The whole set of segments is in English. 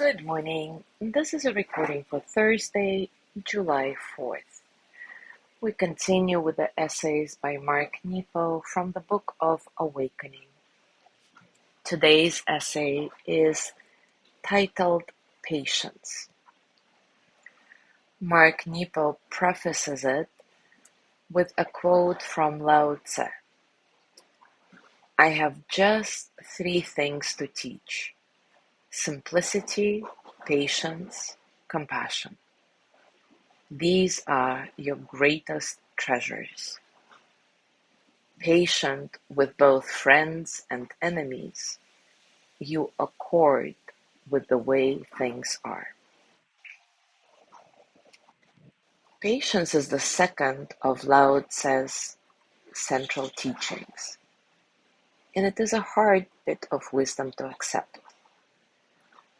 Good morning. This is a recording for Thursday, July 4th. We continue with the essays by Mark Nepo from the Book of Awakening. Today's essay is titled Patience. Mark Nepo prefaces it with a quote from Lao Tse. I have just three things to teach: simplicity, patience, compassion. These are your greatest treasures. Patient with both friends and enemies, you accord with the way things are. Patience is the second of Lao Tse's central teachings, and it is a hard bit of wisdom to accept,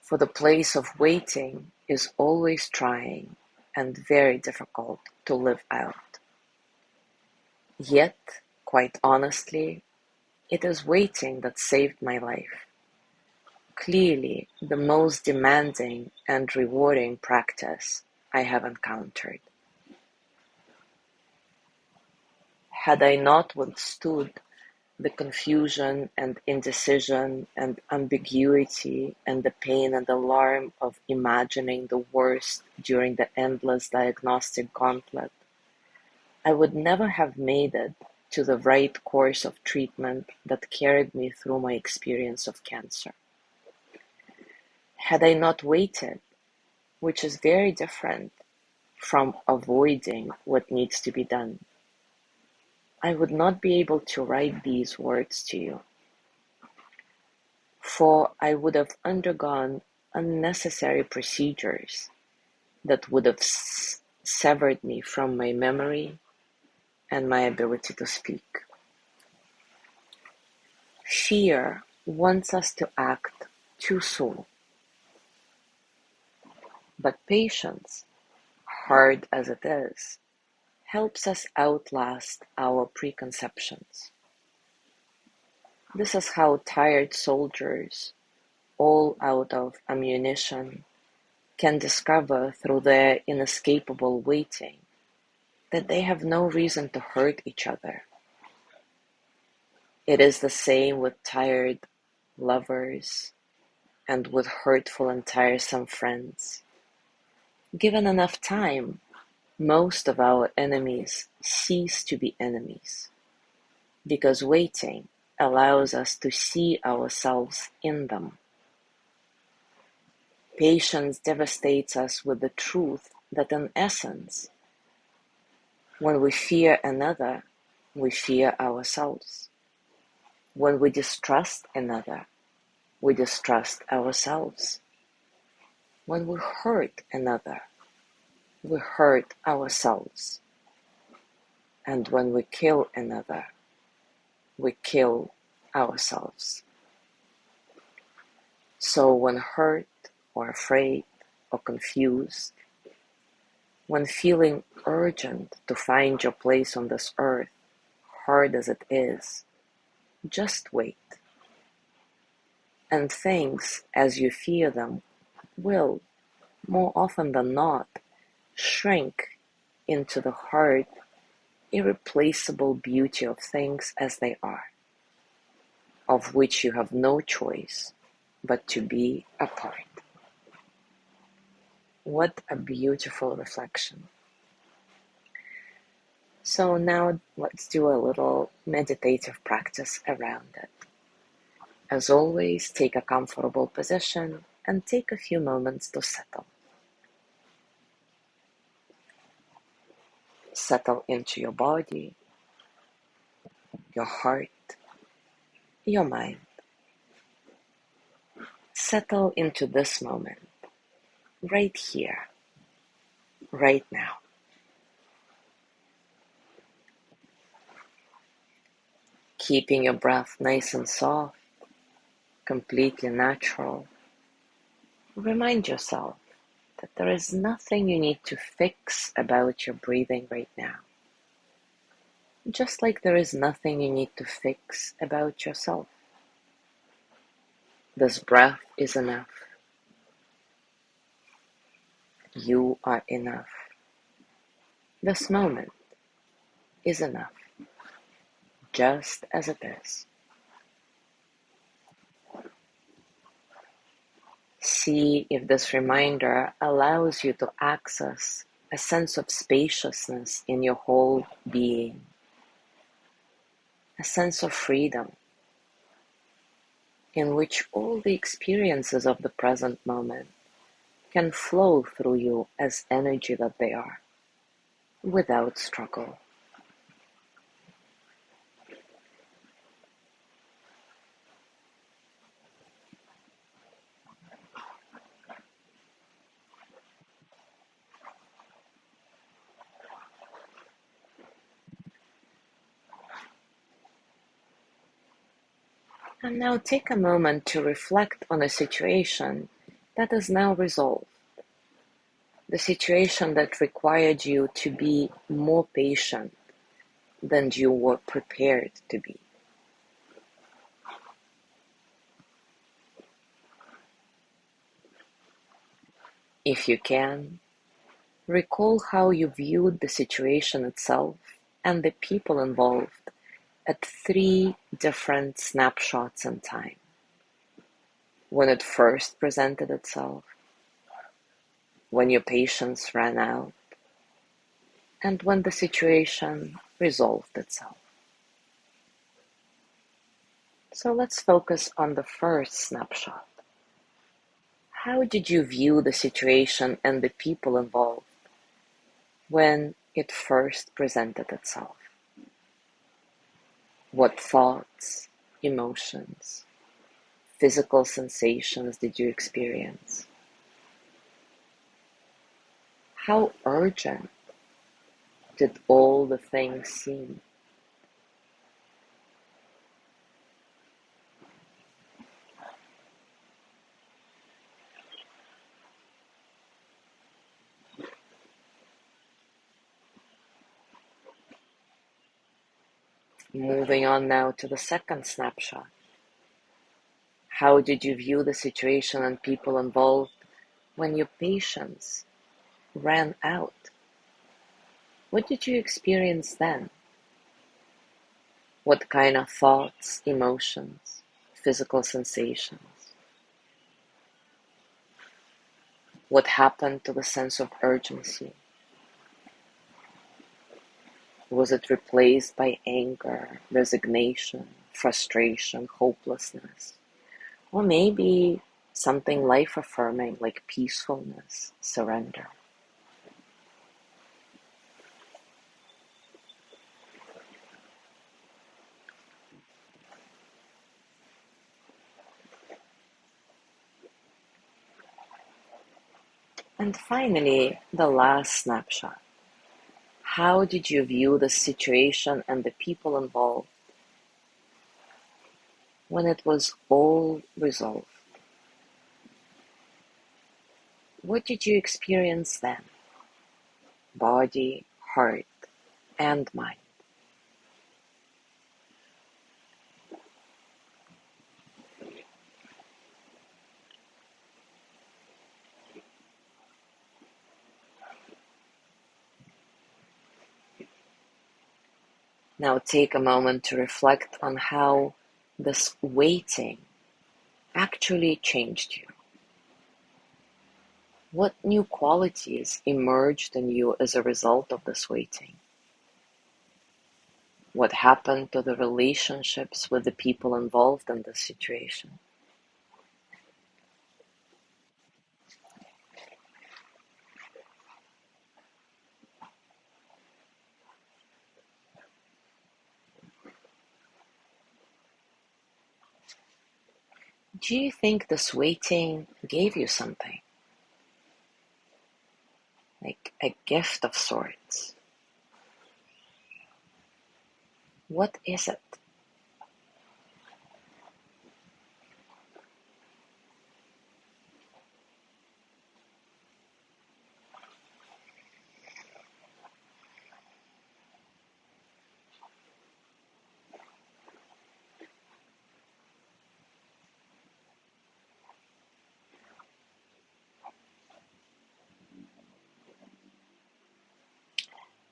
for the place of waiting is always trying and very difficult to live out. Yet, quite honestly, it is waiting that saved my life. Clearly the most demanding and rewarding practice I have encountered. Had I not withstood the confusion and indecision and ambiguity and the pain and alarm of imagining the worst during the endless diagnostic gauntlet, I would never have made it to the right course of treatment that carried me through my experience of cancer. Had I not waited, which is very different from avoiding what needs to be done, I would not be able to write these words to you, for I would have undergone unnecessary procedures that would have severed me from my memory and my ability to speak. Fear wants us to act too soon, but patience, hard as it is, helps us outlast our preconceptions. This is how tired soldiers, all out of ammunition, can discover through their inescapable waiting that they have no reason to hurt each other. It is the same with tired lovers and with hurtful and tiresome friends. Given enough time, most of our enemies cease to be enemies, because waiting allows us to see ourselves in them. Patience devastates us with the truth that in essence, when we fear another, we fear ourselves. When we distrust another, we distrust ourselves. When we hurt another, we hurt ourselves. And when we kill another, we kill ourselves. So when hurt or afraid or confused, when feeling urgent to find your place on this earth, hard as it is, just wait. And things, as you fear them, will, more often than not, shrink into the hard, irreplaceable beauty of things as they are, of which you have no choice but to be a part. What a beautiful reflection. So now let's do a little meditative practice around it. As always, take a comfortable position and take a few moments to settle. Settle into your body, your heart, your mind. Settle into this moment, right here, right now. Keeping your breath nice and soft, completely natural. Remind yourself that there is nothing you need to fix about your breathing right now. Just like there is nothing you need to fix about yourself. This breath is enough. You are enough. This moment is enough, just as it is. See if this reminder allows you to access a sense of spaciousness in your whole being, a sense of freedom in which all the experiences of the present moment can flow through you as energy that they are, without struggle. And now take a moment to reflect on a situation that is now resolved, the situation that required you to be more patient than you were prepared to be. If you can, recall how you viewed the situation itself and the people involved at 3 different snapshots in time. When it first presented itself, when your patience ran out, and when the situation resolved itself. So let's focus on the first snapshot. How did you view the situation and the people involved when it first presented itself? What thoughts, emotions, physical sensations did you experience? How urgent did all the things seem? Moving on now to the second snapshot. How did you view the situation and people involved when your patience ran out? What did you experience then? What kind of thoughts, emotions, physical sensations? What happened to the sense of urgency? Was it replaced by anger, resignation, frustration, hopelessness? Or maybe something life-affirming like peacefulness, surrender? And finally, the last snapshot. How did you view the situation and the people involved when it was all resolved? What did you experience then? Body, heart, and mind. Now take a moment to reflect on how this waiting actually changed you. What new qualities emerged in you as a result of this waiting? What happened to the relationships with the people involved in this situation? Do you think this waiting gave you something? Like a gift of sorts? What is it?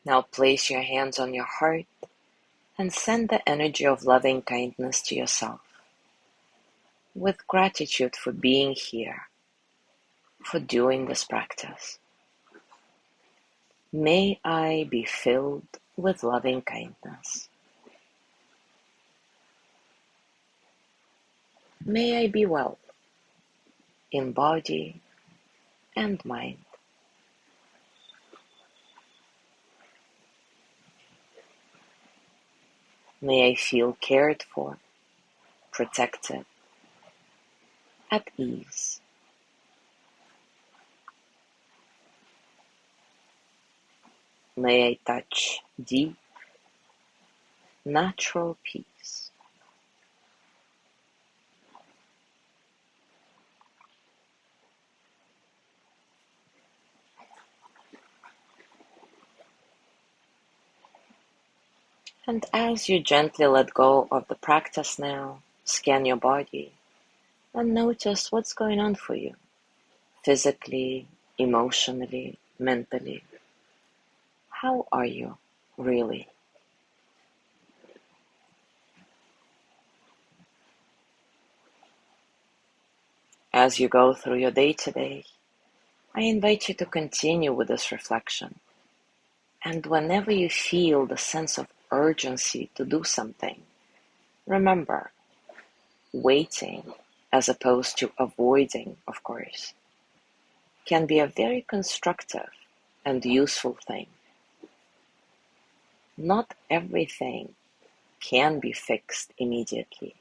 Now place your hands on your heart and send the energy of loving kindness to yourself with gratitude for being here, for doing this practice. May I be filled with loving kindness. May I be well in body and mind. May I feel cared for, protected, at ease. May I touch deep, natural peace. And as you gently let go of the practice now, scan your body and notice what's going on for you, physically, emotionally, mentally. How are you really? As you go through your day today, I invite you to continue with this reflection. And whenever you feel the sense of urgency to do something, remember, waiting, as opposed to avoiding, of course, can be a very constructive and useful thing. Not everything can be fixed immediately,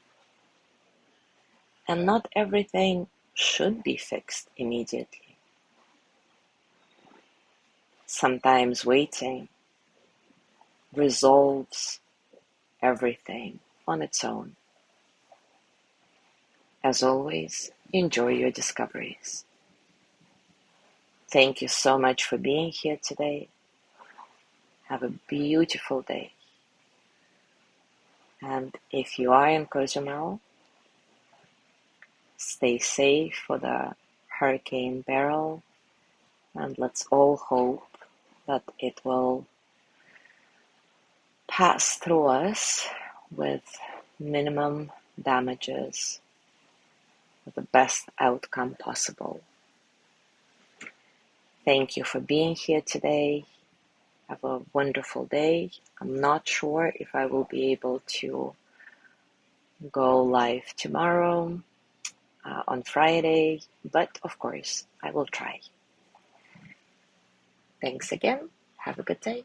and not everything should be fixed immediately. Sometimes waiting resolves everything on its own. As always, enjoy your discoveries. Thank you so much for being here today. Have a beautiful day. And if you are in Cozumel, stay safe for the Hurricane Beryl, and let's all hope that it will pass through us with minimum damages, with the best outcome possible. Thank you for being here today. Have a wonderful day. I'm not sure if I will be able to go live tomorrow on Friday, but of course I will try. Thanks again. Have a good day.